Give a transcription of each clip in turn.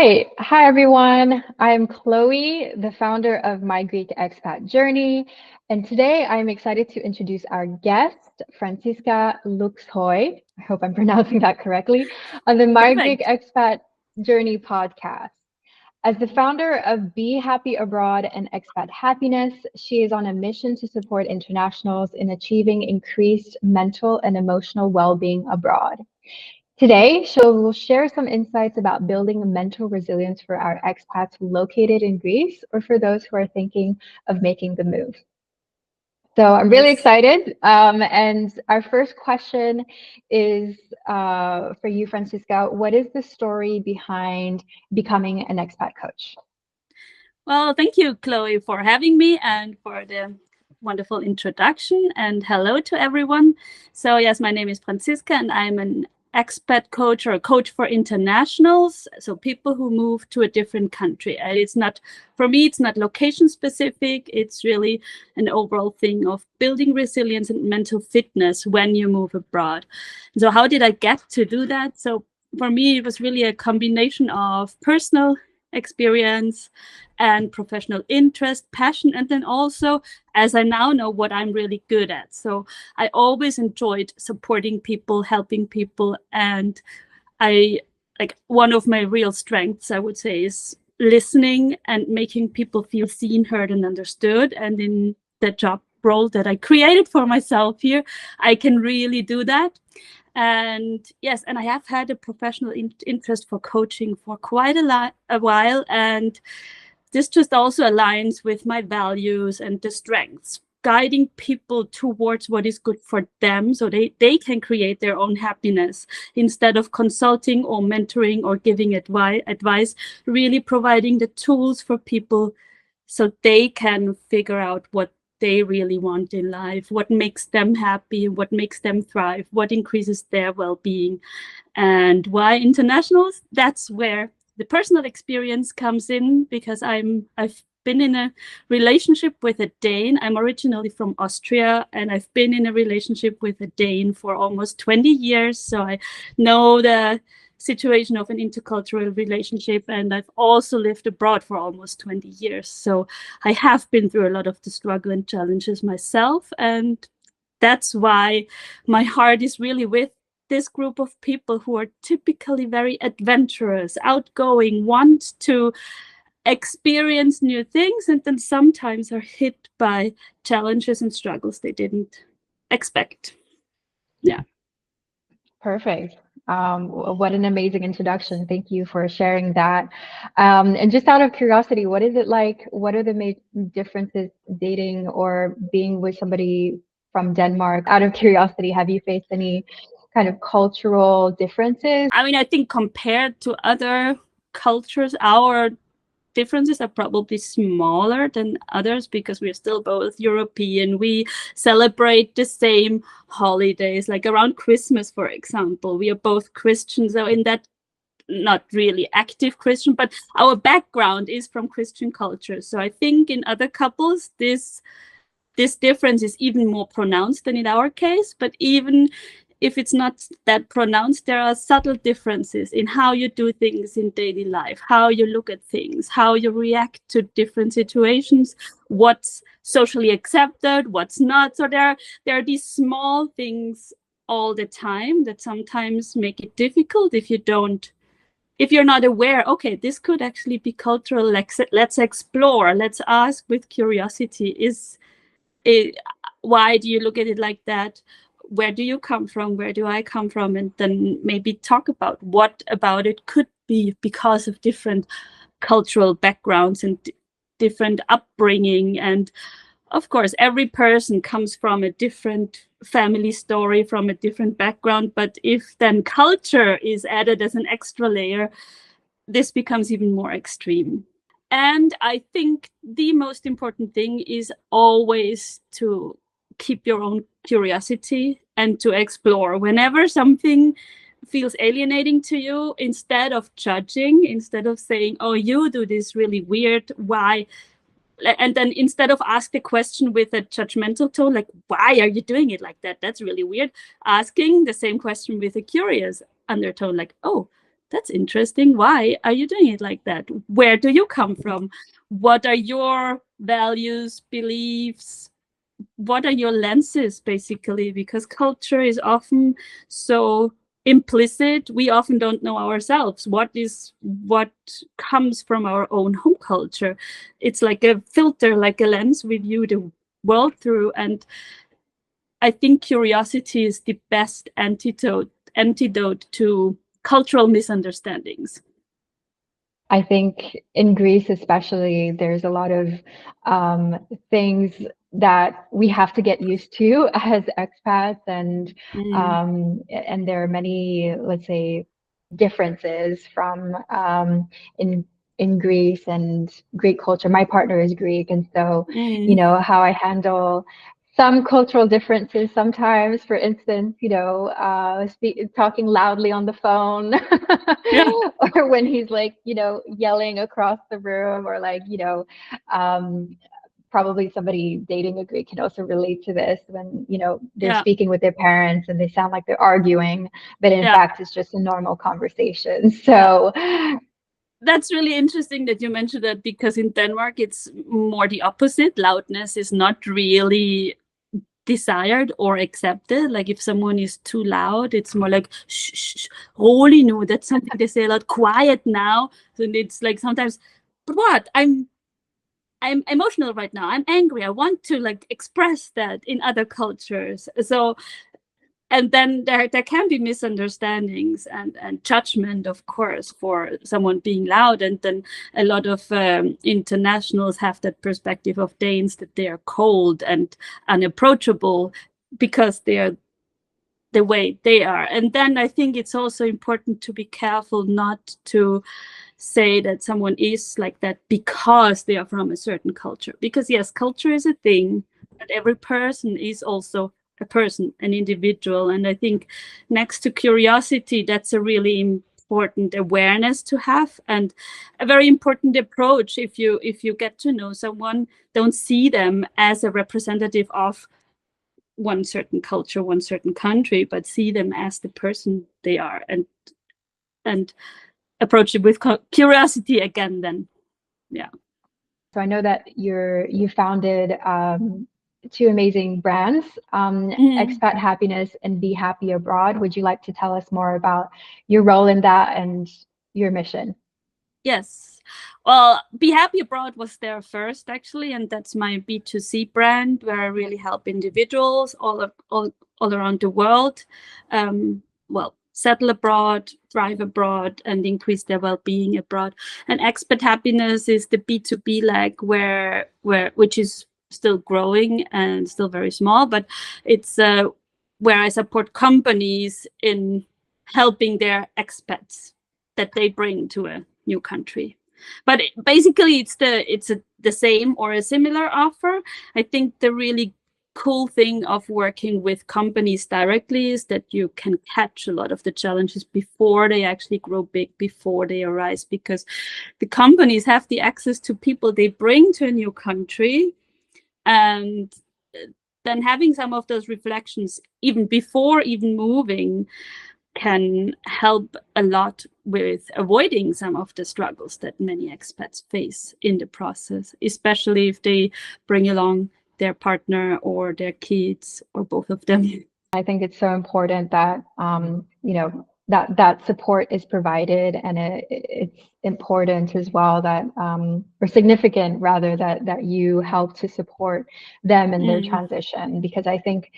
right. Hi, everyone. I'm Chloe, the founder of My Greek Expat Journey. And today I'm excited to introduce our guest, Franziska Luxhoj. I hope I'm pronouncing that correctly, on the My Greek Perfect. Expat Journey podcast. As the founder of Be Happy Abroad and Expat Happiness, she is on a mission to support internationals in achieving increased mental and emotional well-being abroad. Today, she will share some insights about building mental resilience for our expats located in Greece or for those who are thinking of making the move. So I'm really Yes. excited. And our first question is for you, Francisca. What is the story behind becoming an expat coach? Well, thank you, Chloe, for having me and for the wonderful introduction. And hello to everyone. So, yes, my name is Franziska, and I'm an expat coach or a coach for internationals. So, people who move to a different country. And it's not, for me, it's not location specific. It's really an overall thing of building resilience and mental fitness when you move abroad. So, how did I get to do that? So, for me, it was really a combination of personal experience and professional interest, passion, and then also, as I now know, what I'm really good at. So I always enjoyed supporting people, helping people, and I like one of my real strengths, I would say, is listening and making people feel seen, heard, and understood. And in the job role that I created for myself here, I can really do that. And yes, and I have had a professional interest for coaching for quite a while, and this just also aligns with my values and the strengths, guiding people towards what is good for them so they can create their own happiness instead of consulting or mentoring or giving advice, really providing the tools for people so they can figure out what they really want in life, what makes them happy, what makes them thrive, what increases their well-being. And why internationals? That's where the personal experience comes in, because I've been in a relationship with a Dane. I'm originally from Austria, and I've been in a relationship with a Dane for almost 20 years. So I know the situation of an intercultural relationship, and I've also lived abroad for almost 20 years. So I have been through a lot of the struggle and challenges myself, and that's why my heart is really with this group of people who are typically very adventurous, outgoing, want to experience new things, and then sometimes are hit by challenges and struggles they didn't expect. Yeah. Perfect. What an amazing introduction. Thank you for sharing that. And just out of curiosity, what is it like? What are the differences dating or being with somebody from Denmark? Out of curiosity, have you faced any kind of cultural differences? I mean, I think compared to other cultures, our differences are probably smaller than others because we're still both European. We celebrate the same holidays, like around Christmas, for example. We are both Christians, so in that, not really active Christian, but our background is from Christian culture. So I think in other couples, this difference is even more pronounced than in our case. But even if it's not that pronounced, there are subtle differences in how you do things in daily life, how you look at things, how you react to different situations, what's socially accepted, what's not. So there are these small things all the time that sometimes make it difficult if you're not aware. Okay, this could actually be cultural. Let's explore, let's ask with curiosity. It, why do you look at it like that? Where do you come from? Where do I come from? And then maybe talk about what about it could be because of different cultural backgrounds and different upbringing. And of course, every person comes from a different family story, from a different background. But if then culture is added as an extra layer, this becomes even more extreme. And I think the most important thing is always to keep your own curiosity and to explore. Whenever something feels alienating to you, instead of judging, instead of saying, oh, you do this really weird, why? And then instead of ask the question with a judgmental tone, like, why are you doing it like that? That's really weird. Asking the same question with a curious undertone, like, oh, that's interesting. Why are you doing it like that? Where do you come from? What are your values, beliefs? What are your lenses, basically? Because culture is often so implicit. We often don't know ourselves what comes from our own home culture. It's like a filter, like a lens we view the world through. And I think curiosity is the best antidote to cultural misunderstandings. I think in Greece, especially, there's a lot of things that we have to get used to as expats, and there are many, let's say, differences from in Greece and Greek culture. My partner is Greek, and so you know how I handle some cultural differences sometimes. For instance, talking loudly on the phone, Yeah, or when he's like, yelling across the room, or like, probably somebody dating a Greek can also relate to this when, they're yeah, speaking with their parents and they sound like they're arguing, but in yeah, fact, it's just a normal conversation. yeah. So That's really interesting that you mentioned that, because in Denmark it's more the opposite. Loudness is not really desired or accepted. Like if someone is too loud, it's more like shh, shh, shh, rolig nu. That's something they say a lot. Quiet now. So it's like sometimes, but what? I'm emotional right now. I'm angry. I want to like express that in other cultures. So, and then there can be misunderstandings and judgment, of course, for someone being loud. And then a lot of internationals have that perspective of Danes, that they are cold and unapproachable because they're the way they are. And then I think it's also important to be careful not to say that someone is like that because they are from a certain culture. Because yes, culture is a thing, but every person is also a person, an individual. And I think next to curiosity, that's a really important awareness to have, and a very important approach. If you get to know someone, don't see them as a representative of one certain culture, one certain country, but see them as the person they are, and approach it with curiosity again. Then, yeah. So I know that you founded two amazing brands, Expat Happiness and Be Happy Abroad. Would you like to tell us more about your role in that and your mission? Yes. Well, Be Happy Abroad was there first, actually, and that's my B2C brand, where I really help individuals all around the world, well, settle abroad, thrive abroad, and increase their well-being abroad. And Expat Happiness is the B2B leg, which is still growing and still very small, but it's where I support companies in helping their expats that they bring to a new country. But basically, the same or a similar offer. I think the really cool thing of working with companies directly is that you can catch a lot of the challenges before they actually grow big, before they arise, because the companies have the access to people they bring to a new country, and then having some of those reflections even before even moving can help a lot with avoiding some of the struggles that many expats face in the process, especially if they bring along their partner or their kids or both of them. I think it's so important that that support is provided, and it's important as well that or significant rather that you help to support them in their transition, because I think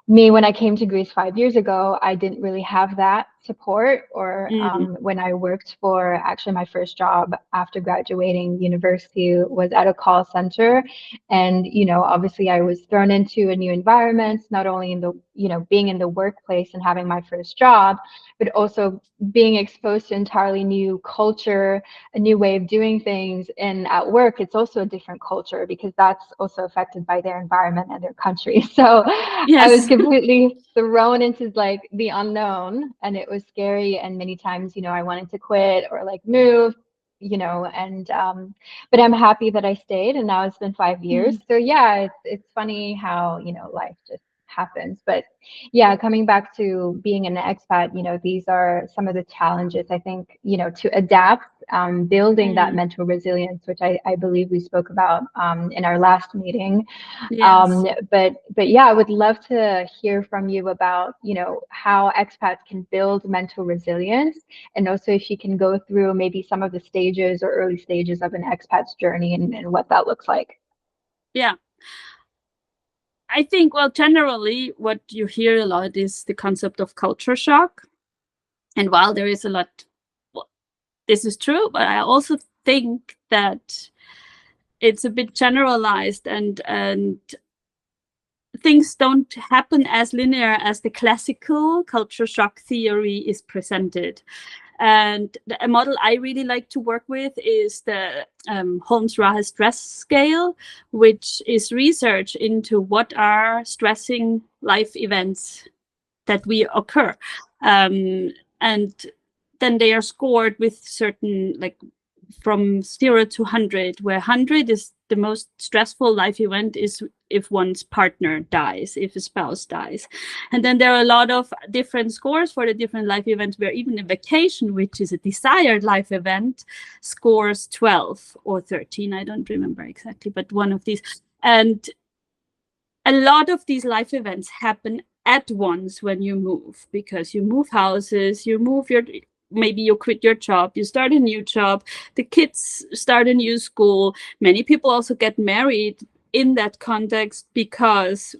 me, when I came to Greece 5 years ago, I didn't really have that support. Or when I worked for, actually, my first job after graduating university was at a call center. And, obviously I was thrown into a new environment, not only in the, being in the workplace and having my first job, but also being exposed to entirely new culture, a new way of doing things. And at work, it's also a different culture because that's also affected by their environment and their country. So I was Yes. completely thrown into like the unknown, and it was scary. And many times, I wanted to quit or like move, and but I'm happy that I stayed, and now it's been 5 years. So yeah, it's funny how, life just happens. But yeah, coming back to being an expat, these are some of the challenges, I think, to adapt, building that mental resilience, which I believe we spoke about in our last meeting. Yes. But yeah, I would love to hear from you about, how expats can build mental resilience, and also if you can go through maybe some of the stages or early stages of an expat's journey and what that looks like. Yeah. I think, well, generally, what you hear a lot is the concept of culture shock. And while there is a lot, well, this is true, but I also think that it's a bit generalized, and things don't happen as linear as the classical culture shock theory is presented. And a model I really like to work with is the Holmes-Rahe stress scale, which is research into what are stressing life events that we occur. And then they are scored with certain, like, from 0 to 100, where 100 is the most stressful life event is if one's partner dies, if a spouse dies. And then there are a lot of different scores for the different life events, where even a vacation, which is a desired life event, scores 12 or 13. I don't remember exactly, but one of these. And a lot of these life events happen at once when you move, because you move houses, maybe you quit your job, you start a new job, the kids start a new school. Many people also get married in that context because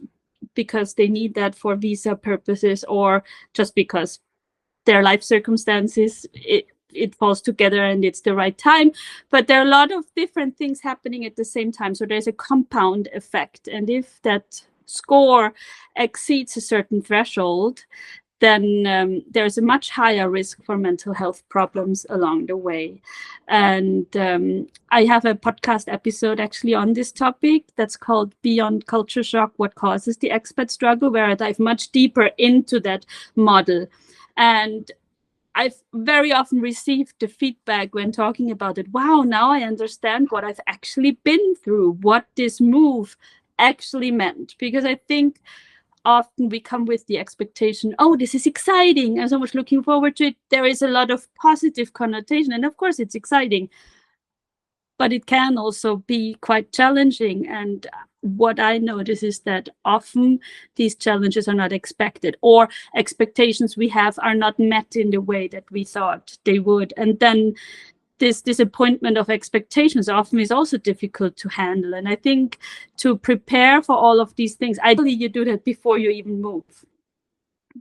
they need that for visa purposes, or just because their life circumstances, it falls together and it's the right time. But there are a lot of different things happening at the same time, so there's a compound effect. And if that score exceeds a certain threshold, then there's a much higher risk for mental health problems along the way. And I have a podcast episode actually on this topic that's called Beyond Culture Shock, What Causes the Expat Struggle, where I dive much deeper into that model. And I've very often received the feedback when talking about it. Wow, now I understand what I've actually been through, what this move actually meant. Because I think often we come with the expectation, oh, this is exciting, I'm so much looking forward to it. There is a lot of positive connotation, and of course it's exciting, but it can also be quite challenging. And what I notice is that often these challenges are not expected, or expectations we have are not met in the way that we thought they would. And then this disappointment of expectations often is also difficult to handle. And I think to prepare for all of these things, ideally you do that before you even move.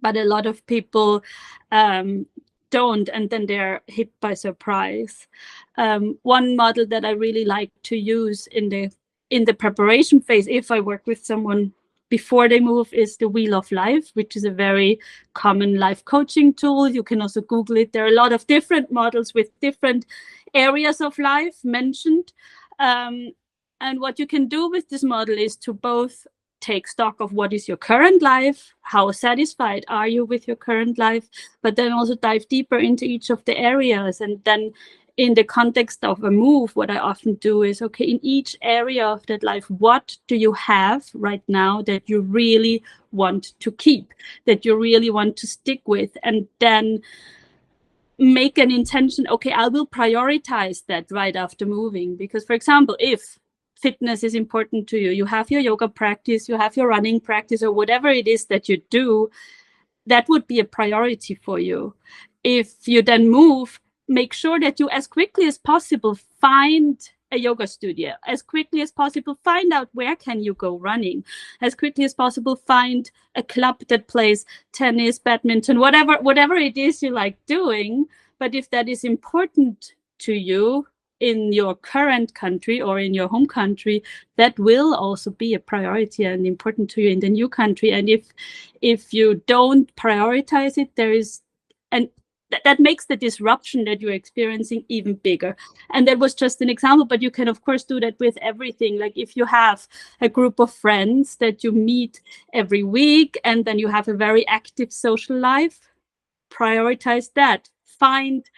But a lot of people don't, and then they're hit by surprise. One model that I really like to use in the preparation phase, if I work with someone before they move, is the Wheel of Life, which is a very common life coaching tool. You can also Google it. There are a lot of different models with different areas of life mentioned. And what you can do with this model is to both take stock of what is your current life, how satisfied are you with your current life, but then also dive deeper into each of the areas. And then in the context of a move, what I often do is, okay, in each area of that life, what do you have right now that you really want to keep, that you really want to stick with? And then make an intention, okay, I will prioritize that right after moving. Because, for example, if fitness is important to you, you have your yoga practice, you have your running practice, or whatever it is that you do, that would be a priority for you. If you then move, make sure that you, as quickly as possible, find a yoga studio. As quickly as possible, find out where can you go running. As quickly as possible, find a club that plays tennis, badminton, whatever it is you like doing. But if that is important to you in your current country or in your home country, that will also be a priority and important to you in the new country. And if you don't prioritize it, there is that makes the disruption that you're experiencing even bigger. And that was just an example, but you can of course do that with everything. Like if you have a group of friends that you meet every week, and then you have a very active social life, prioritize that. Find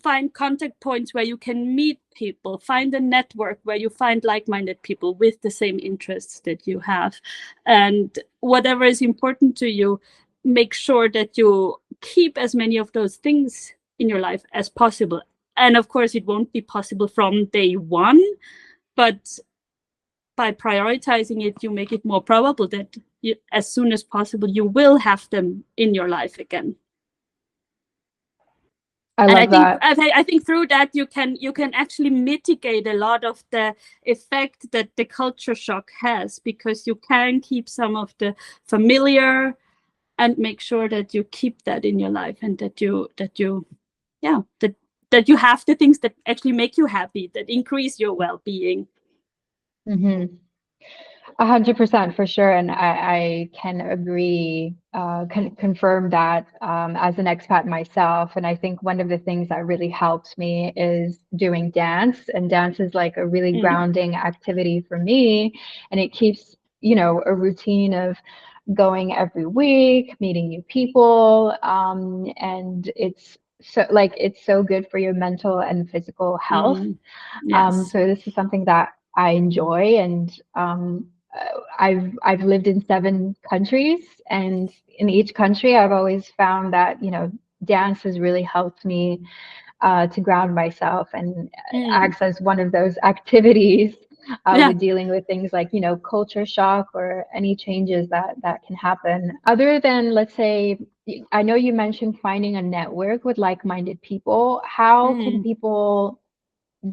find contact points where you can meet people, find a network where you find like-minded people with the same interests that you have. And whatever is important to you, make sure that you keep as many of those things in your life as possible. And of course, it won't be possible from day one, but by prioritizing it, you make it more probable that you, as soon as possible, you will have them in your life again. I love that. I think through that you can actually mitigate a lot of the effect that the culture shock has, because you can keep some of the familiar and make sure that you keep that in your life, and that you have the things that actually make you happy, that increase your well-being. 100% for sure. And I can agree, confirm that as an expat myself. And I think one of the things that really helped me is doing dance. And dance is like a really grounding activity for me. And it keeps, a routine of going every week, meeting new people. And it's so good for your mental and physical health. Yes. So this is something that I enjoy, and I've lived in 7 countries, and in each country I've always found that dance has really helped me to ground myself, and acts as one of those activities with dealing with things like culture shock or any changes that can happen. Other than, let's say, I know you mentioned finding a network with like-minded people. How can people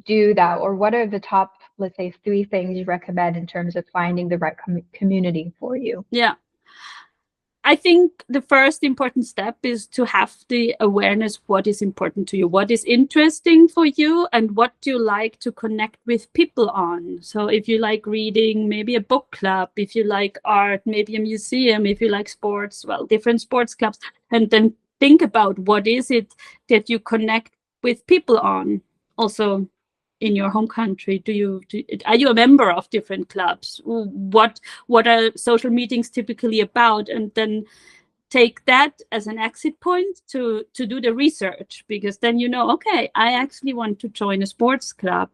do that, or what are the top, let's say, 3 things you recommend in terms of finding the right community for you? Yeah, I think the first important step is to have the awareness what is important to you, what is interesting for you, and what do you like to connect with people on. So if you like reading, maybe a book club. If you like art, maybe a museum. If you like sports, well, different sports clubs. And then think about what is it that you connect with people on. Also, in your home country, are you a member of different clubs? What are social meetings typically about? And then take that as an exit point to do the research, because then okay, I actually want to join a sports club.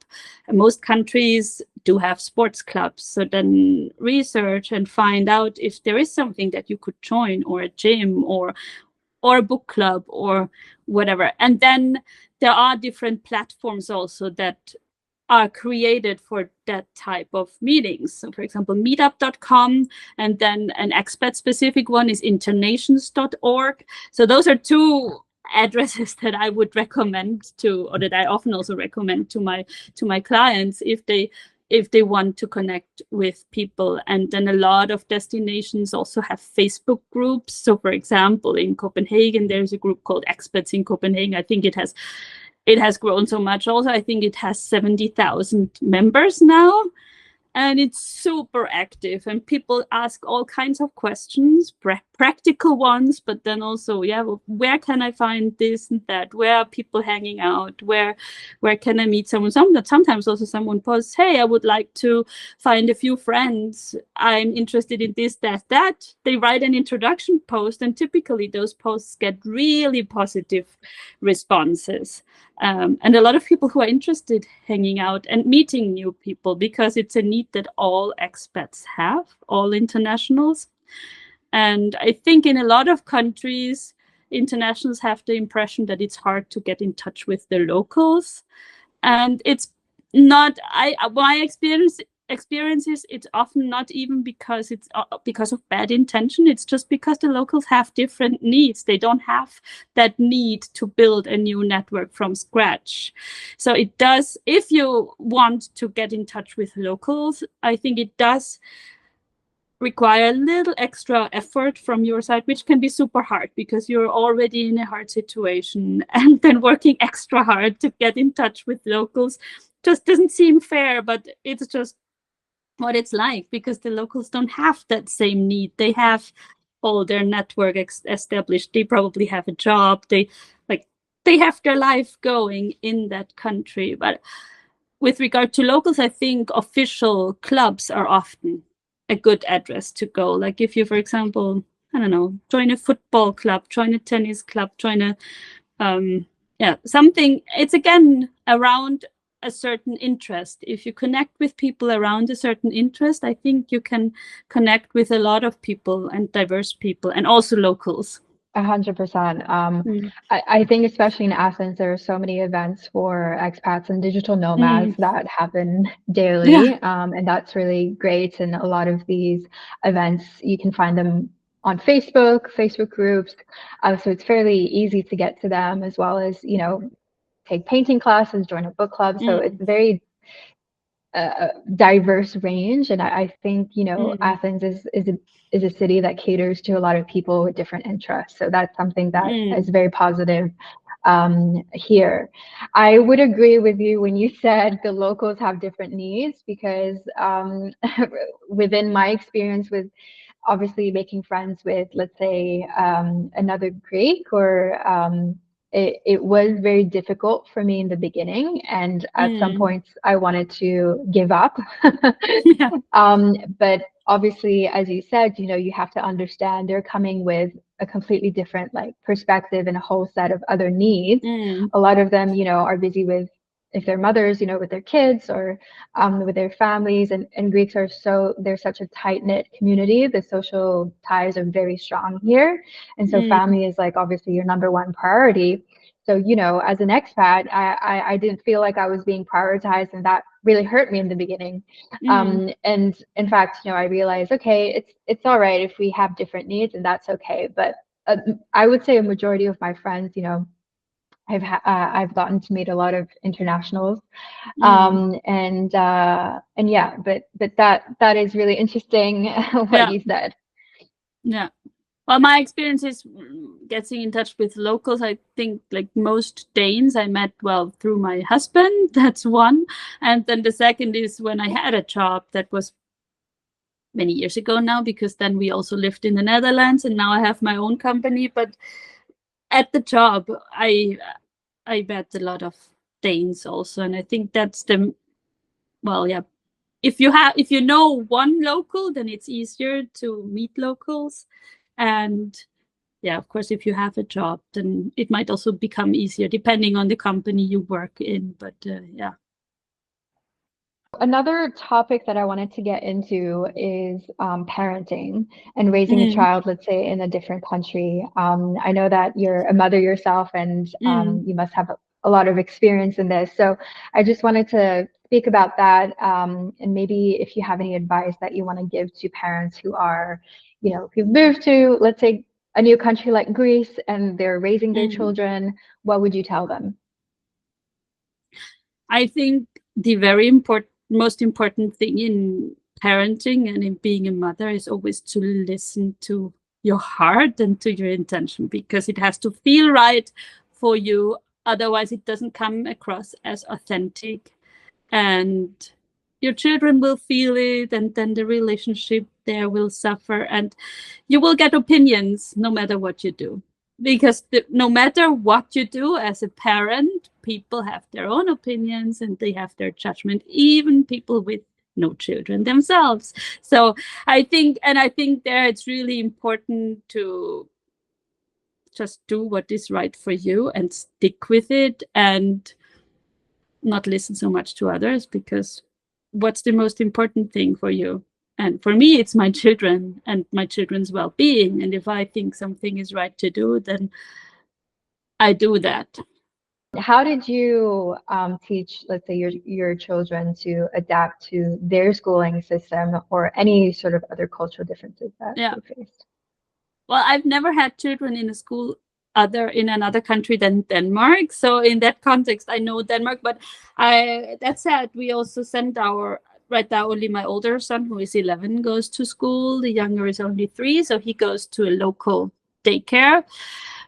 And most countries do have sports clubs. So then research and find out if there is something that you could join, or a gym, or a book club, or whatever. And then there are different platforms also that are created for that type of meetings. So for example, meetup.com, and then an expat specific one is internations.org. So those are 2 addresses that I would recommend to, or that I often also recommend to my clients if they want to connect with people. And then a lot of destinations also have Facebook groups. So for example, in Copenhagen, there's a group called Expats in Copenhagen. I think it has grown so much. Also, I think it has 70,000 members now. And it's super active, and people ask all kinds of questions, practical ones, but then also, where can I find this and that? Where are people hanging out? Where can I meet someone? Sometimes also someone posts, hey, I would like to find a few friends. I'm interested in this, that. They write an introduction post, and typically those posts get really positive responses. And a lot of people who are interested hanging out and meeting new people, because it's a need that all expats have, all internationals. And I think in a lot of countries, internationals have the impression that it's hard to get in touch with the locals. And it's not, my experiences, it's often not even because of bad intention. It's just because the locals have different needs. They don't have that need to build a new network from scratch. So it does, if you want to get in touch with locals, I think it does require a little extra effort from your side, which can be super hard because you're already in a hard situation, and then working extra hard to get in touch with locals just doesn't seem fair. But it's just what it's like, because the locals don't have that same need. They have all their network established. They probably have a job. They have their life going in that country. But with regard to locals, I think official clubs are often a good address to go. Like if you, for example, I don't know, join a football club, join a tennis club, join a something, it's again around a certain interest. If you connect with people around a certain interest, I think you can connect with a lot of people and diverse people and also locals. 100%. I think especially in Athens, there are so many events for expats and digital nomads that happen daily, and that's really great. And a lot of these events, you can find them on Facebook groups. So it's fairly easy to get to them, as well as, take painting classes, join a book club. So it's very diverse range, and I think Athens is a city that caters to a lot of people with different interests. So that's something that is very positive here. I would agree with you when you said the locals have different needs, because within my experience with obviously making friends with, let's say, another Greek, or it was very difficult for me in the beginning, and at some points I wanted to give up. But obviously, as you said, you have to understand they're coming with a completely different perspective and a whole set of other needs. A lot of them, are busy with, if they're mothers, with their kids, or with their families. And Greeks are they're such a tight-knit community. The social ties are very strong here. And so family is obviously your number one priority. So, as an expat, I didn't feel like I was being prioritized, and that really hurt me in the beginning. And in fact, I realized, okay, it's all right if we have different needs, and that's okay. But I would say a majority of my friends, I've gotten to meet a lot of internationals, and yeah, but that is really interesting what you said. Yeah. Well, my experience is getting in touch with locals. I think most Danes I met, through my husband. That's one. And then the second is when I had a job that was many years ago now, because then we also lived in the Netherlands, and now I have my own company. But at the job, I met a lot of Danes also. And I think that's if you know one local, then it's easier to meet locals. And of course, if you have a job, then it might also become easier depending on the company you work in. But Another topic that I wanted to get into is parenting and raising a child, let's say, in a different country. I know that you're a mother yourself, and you must have a lot of experience in this. So I just wanted to speak about that, and maybe if you have any advice that you want to give to parents who are, who've moved to, let's say, a new country like Greece, and they're raising their children, what would you tell them? I think the most important thing in parenting and in being a mother is always to listen to your heart and to your intention, because it has to feel right for you. Otherwise, it doesn't come across as authentic, and your children will feel it, and then the relationship there will suffer, and you will get opinions no matter what you do. Because no matter what you do as a parent, people have their own opinions and they have their judgment, even people with no children themselves. So I think there it's really important to just do what is right for you and stick with it, and not listen so much to others, because what's the most important thing for you? And for me, it's my children and my children's well-being. And if I think something is right to do, then I do that. How did you teach, let's say, your children to adapt to their schooling system, or any sort of other cultural differences that you faced? Well, I've never had children in a school in another country than Denmark. So in that context, I know Denmark. But that said, we also send right now only my older son, who is 11, goes to school. The younger is only 3, so he goes to a local daycare.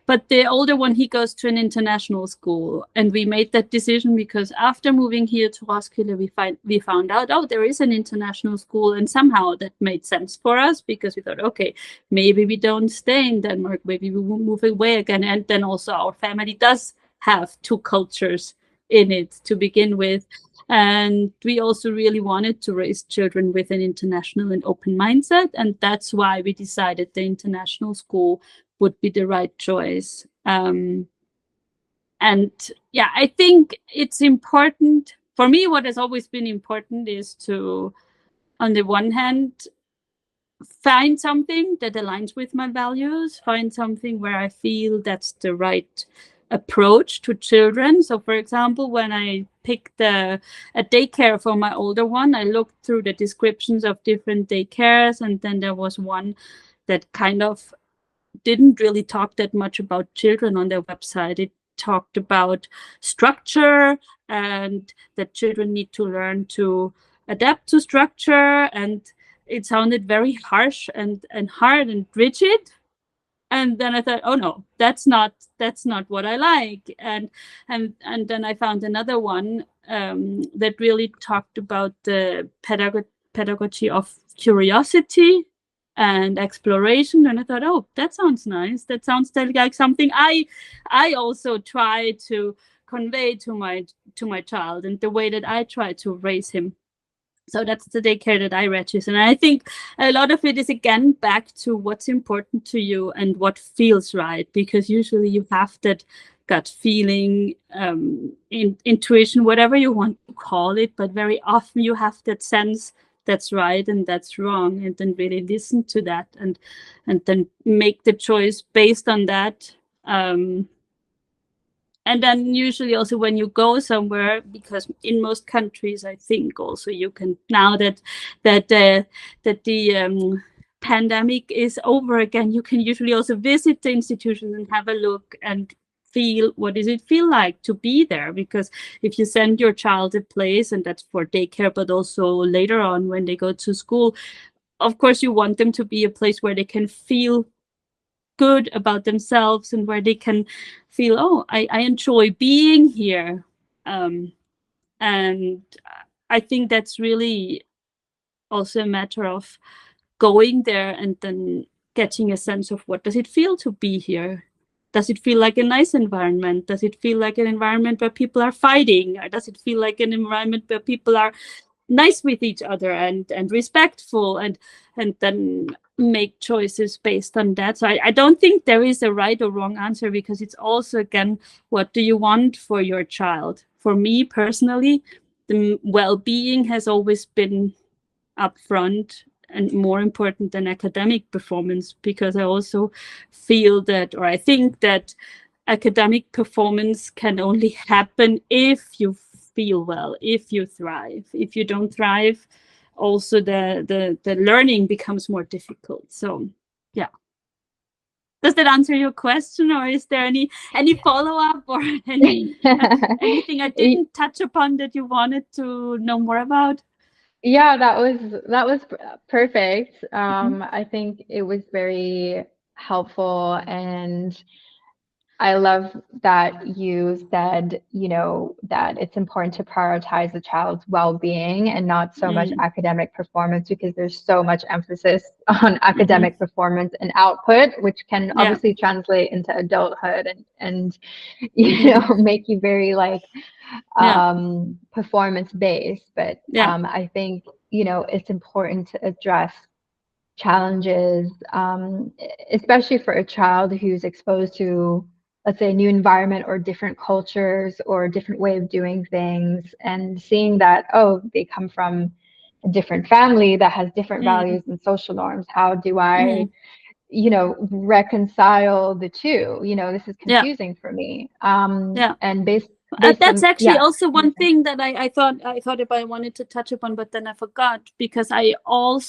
But the older one, he goes to an international school. And we made that decision because after moving here to Roskilde, we found out, there is an international school. And somehow that made sense for us, because we thought, okay, maybe we don't stay in Denmark. Maybe we will move away again. And then also our family does have 2 cultures in it to begin with. And we also really wanted to raise children with an international and open mindset. And that's why we decided the international school would be the right choice. And yeah, I think it's important for me. What has always been important is to, on the one hand, find something that aligns with my values, find something where I feel that's the right approach to children. So for example, when I picked a daycare for my older one, I looked through the descriptions of different daycares, and then there was one that kind of didn't really talk that much about children on their website. It talked about structure and that children need to learn to adapt to structure, and it sounded very harsh and hard and rigid. And then I thought, oh no, that's not what I like. And then I found another one that really talked about the pedagogy of curiosity and exploration. And I thought, oh, that sounds nice. That sounds like something I also try to convey to my child, and the way that I try to raise him. So that's the daycare that I register. And I think a lot of it is, again, back to what's important to you and what feels right, because usually you have that gut feeling, intuition, whatever you want to call it. But very often you have that sense that's right and that's wrong, and then really listen to that and then make the choice based on that. And then usually also when you go somewhere, because in most countries, I think also you can, now that the pandemic is over again, you can usually also visit the institutions and have a look and feel, what does it feel like to be there? Because if you send your child a place, and that's for daycare, but also later on when they go to school, of course you want them to be a place where they can feel good about themselves and where they can feel, oh, I enjoy being here. And I think that's really also a matter of going there and then getting a sense of, what does it feel to be here? Does it feel like a nice environment? Does it feel like an environment where people are fighting? Or does it feel like an environment where people are nice with each other and respectful, and then make choices based on that? So I don't think there is a right or wrong answer, because it's also, again, what do you want for your child? For me personally, the well-being has always been upfront and more important than academic performance, because I also feel that, or I think that academic performance can only happen if you feel well, if you thrive. If you don't thrive, also the learning becomes more difficult. So yeah. Does that answer your question, or is there any follow-up or anything I didn't touch upon that you wanted to know more about? Yeah, that was perfect. I think it was very helpful, and I love that you said, that it's important to prioritize the child's well-being and not so much academic performance, because there's so much emphasis on academic performance and output, which can obviously translate into adulthood and make you very like performance based. But I think, it's important to address challenges, especially for a child who's exposed to, let's say, a new environment or different cultures or a different way of doing things, and seeing that, oh, they come from a different family that has different values and social norms. How do I, reconcile the two? This is confusing for me. And based that's on, actually also one thing that I thought if I wanted to touch upon, but then I forgot, because I know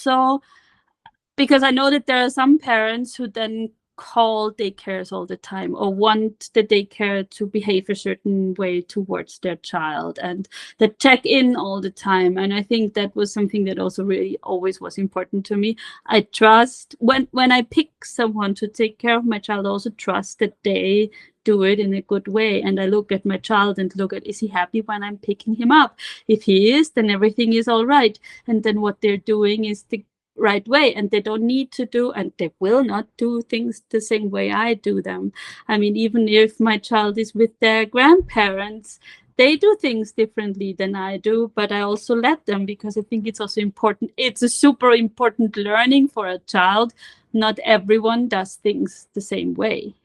that there are some parents who then call daycares all the time, or want the daycare to behave a certain way towards their child, and that check in all the time. And I think that was something that also really always was important to me. I trust when I pick someone to take care of my child, I also trust that they do it in a good way. And I look at my child and look at, is he happy when I'm picking him up? If he is, then everything is all right. And then what they're doing is the right way, and they don't need to do, and they will not do things the same way I do them. I mean, even if my child is with their grandparents, they do things differently than I do, but I also let them, because I think it's also important. It's a super important learning for a child. Not everyone does things the same way.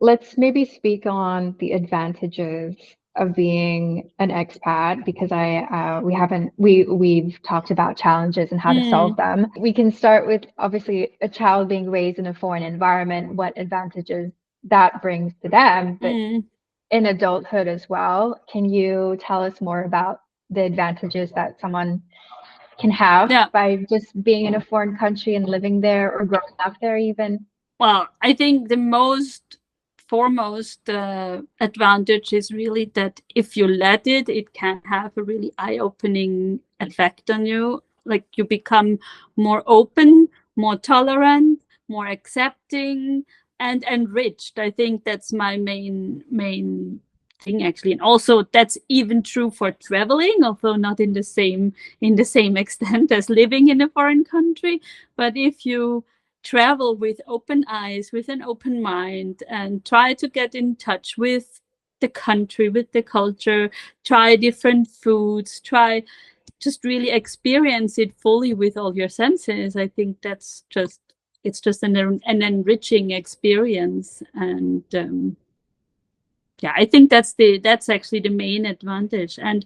let's maybe speak on the advantages of being an expat because we've talked about challenges and how to solve Mm, them. We can start with obviously a child being raised in a foreign environment, what advantages that brings to them, but mm, in adulthood as well. Can you tell us more about the advantages that someone can have yeah. by just being in a foreign country and living there or growing up there even? Well, I think the most foremost advantage is really that if you let it, it can have a really eye-opening effect on you. Like you become more open, more tolerant, more accepting, and enriched. I think that's my main thing actually. And also that's even true for traveling, although not in the same extent as living in a foreign country. But if you travel with open eyes, with an open mind, and try to get in touch with the country, with the culture, try different foods, try just really experience it fully with all your senses. I think that's just it's just an enriching experience, and yeah, I think that's actually the main advantage. And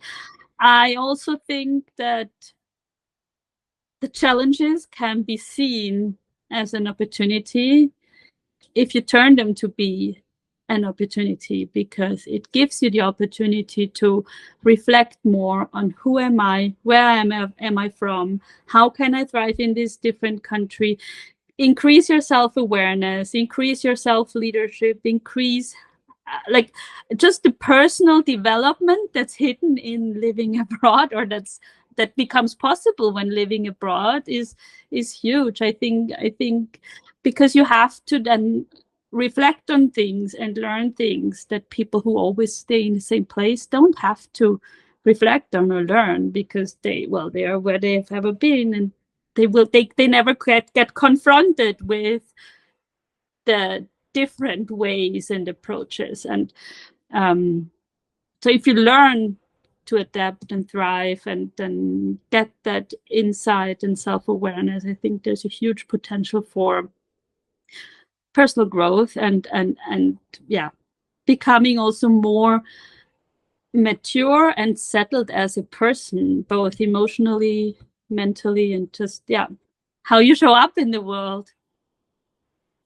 I also think that the challenges can be seen as an opportunity if you turn them to be an opportunity, because it gives you the opportunity to reflect more on who am I, where am I from, how can I thrive in this different country, increase your self-awareness, increase your self-leadership, increase like just the personal development that's hidden in living abroad, or that becomes possible when living abroad is huge. I think because you have to then reflect on things and learn things that people who always stay in the same place don't have to reflect on or learn, because they are where they've ever been, and they never get confronted with the different ways and approaches. And um, so if you learn to adapt and thrive and then get that insight and self-awareness, I think there's a huge potential for personal growth and yeah, becoming also more mature and settled as a person, both emotionally, mentally, and just yeah, how you show up in the world.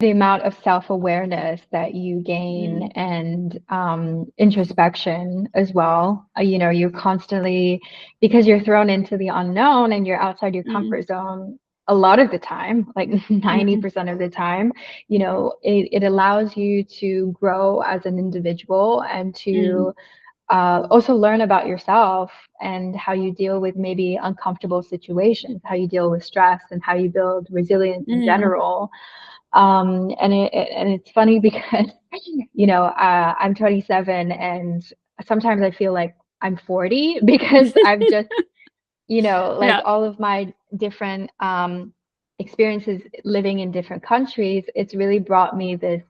The amount of self-awareness that you gain Mm, and introspection as well. You're constantly, because you're thrown into the unknown and you're outside your mm, comfort zone a lot of the time, like mm, 90% of the time, it allows you to grow as an individual and mm, to also learn about yourself and how you deal with maybe uncomfortable situations, how you deal with stress, and how you build resilience in mm, general. And it's funny because I'm 27 and sometimes I feel like I'm 40 because I've just like yeah, all of my different experiences living in different countries. It's really brought me this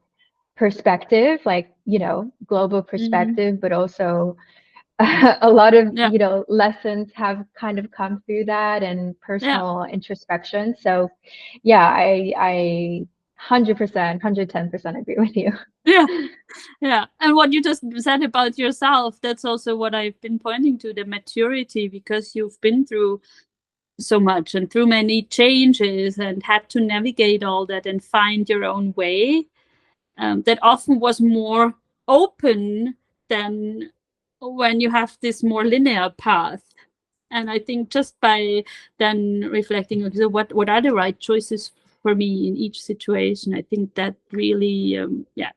perspective, like global mm, perspective, but also a lot of yeah, lessons have kind of come through that and yeah. personal introspection. So yeah, I 100%, 110% agree with you. Yeah, yeah. And what you just said about yourself, that's also what I've been pointing to, the maturity, because you've been through so much and through many changes and had to navigate all that and find your own way. That often was more open than when you have this more linear path. And I think just by then reflecting, okay, so what are the right choices for me in each situation, I think that really, yeah,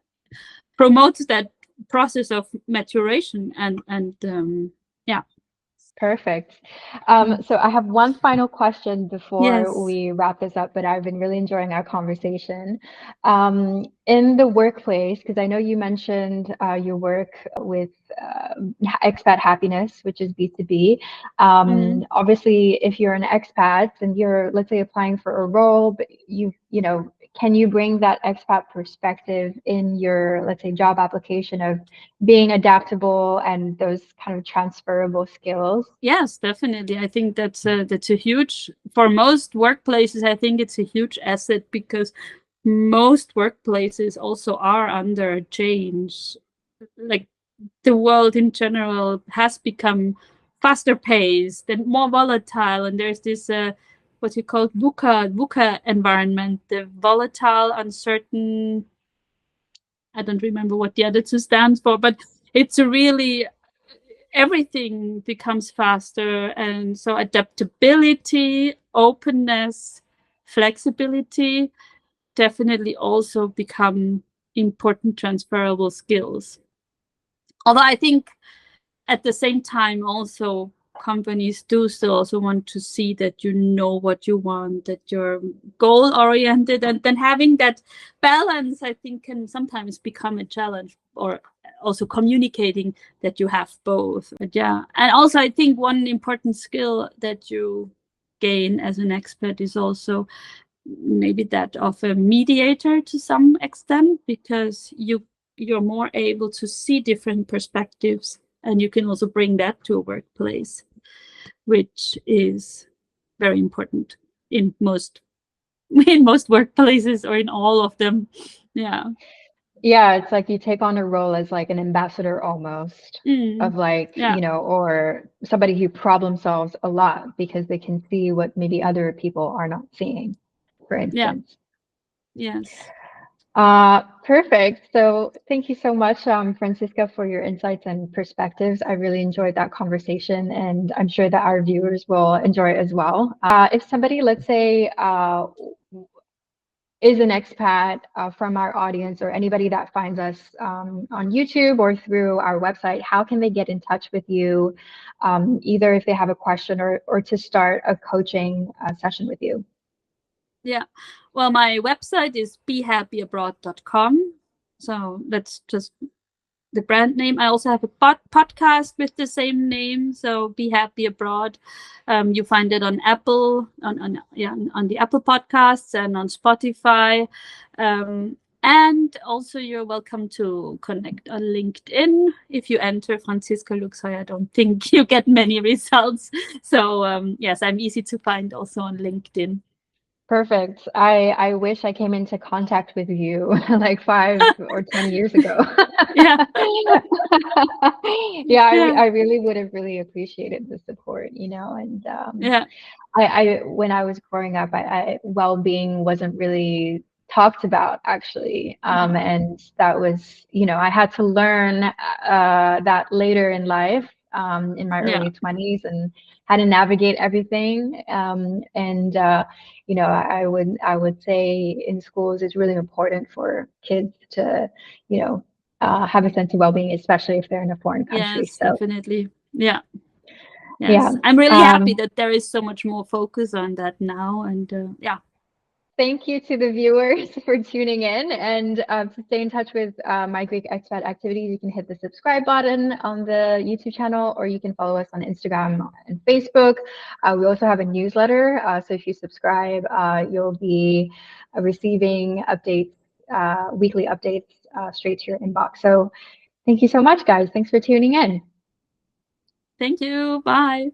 promotes that process of maturation and yeah. Perfect. Mm. So I have one final question before Yes. we wrap this up, but I've been really enjoying our conversation. In the workplace, because I know you mentioned your work with expat happiness, which is B2B. Mm. Obviously, if you're an expat and you're, let's say, applying for a role, but can you bring that expat perspective in your, let's say, job application of being adaptable and those kind of transferable skills? Yes, definitely. I think that's a huge, for most workplaces, I think it's a huge asset, because most workplaces also are under change. Like the world in general has become faster paced and more volatile, and there's this what you call VUCA environment, the volatile, uncertain. I don't remember what the other two stands for, but it's a really everything becomes faster, and so adaptability, openness, flexibility definitely also become important transferable skills. Although I think at the same time also companies do still also want to see that you know what you want, that you're goal oriented, and then having that balance I think can sometimes become a challenge, or also communicating that you have both. But yeah, and also I think one important skill that you gain as an expert is also maybe that of a mediator to some extent, because you're more able to see different perspectives, and you can also bring that to a workplace, which is very important in most in most workplaces, or in all of them. Yeah. Yeah, it's like you take on a role as like an ambassador almost of like, Yeah. or somebody who problem solves a lot because they can see what maybe other people are not seeing, for Yeah. instance. Yes. Perfect. So thank you so much, Franziska, for your insights and perspectives. I really enjoyed that conversation, and I'm sure that our viewers will enjoy it as well. If somebody, let's say, is an expat from our audience, or anybody that finds us on YouTube or through our website, how can they get in touch with you, either if they have a question or to start a coaching session with you? Yeah. Well, my website is behappyabroad.com. So that's just the brand name. I also have a podcast with the same name, so Be Happy Abroad. You find it on Apple, on the Apple Podcasts, and on Spotify. And also, you're welcome to connect on LinkedIn. If you enter Franziska Luxhoj, I don't think you get many results. So yes, I'm easy to find also on LinkedIn. Perfect. I wish I came into contact with you like 5 or 10 years ago. Yeah. Yeah, Yeah. I really would have really appreciated the support, and Yeah. I when I was growing up, well-being wasn't really talked about actually, No. and that was, I had to learn that later in life, in my Yeah. early 20s, and how to navigate everything, and I would say in schools it's really important for kids to, have a sense of well-being, especially if they're in a foreign country. Yes, So definitely. Yeah. yeah. Yes, I'm really happy that there is so much more focus on that now. And yeah. Thank you to the viewers for tuning in. And to stay in touch with My Greek Expat activities, you can hit the subscribe button on the YouTube channel, or you can follow us on Instagram and Facebook. We also have a newsletter. So if you subscribe, you'll be receiving updates, weekly updates straight to your inbox. So thank you so much, guys. Thanks for tuning in. Thank you. Bye.